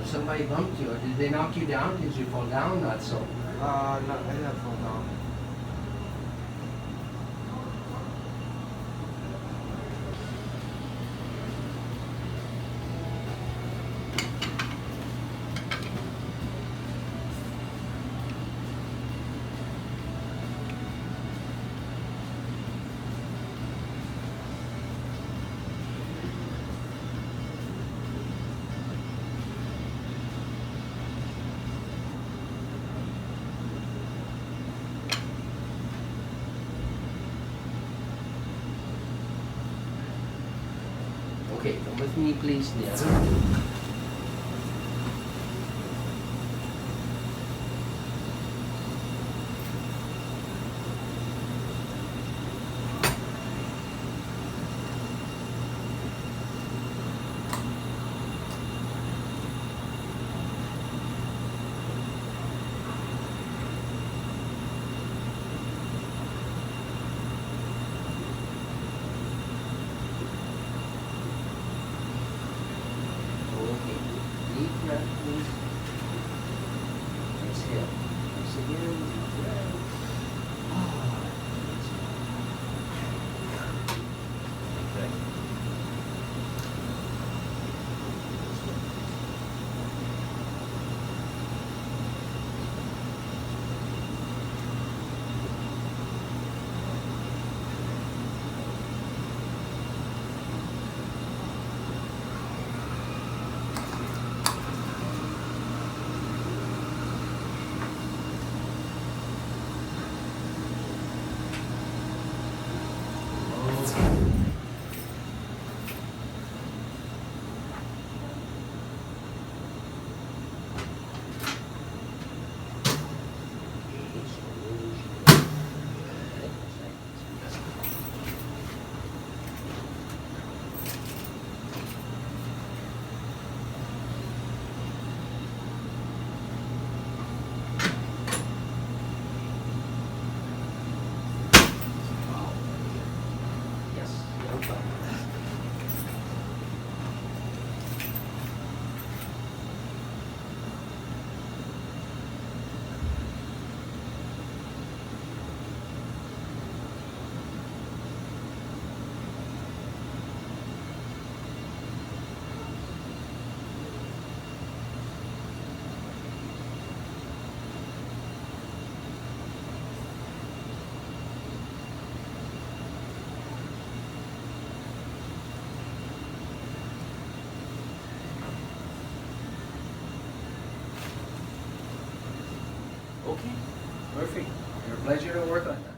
Somebody bumped you, or did they knock you down? Did you fall down? Not so. No, I didn't fall down. Okay, come with me, please, Neil. Okay, deep breath, please. Exhale. Once again, deep breath. Okay. Yes, no problem. Okay, perfect. Your pleasure to work on that.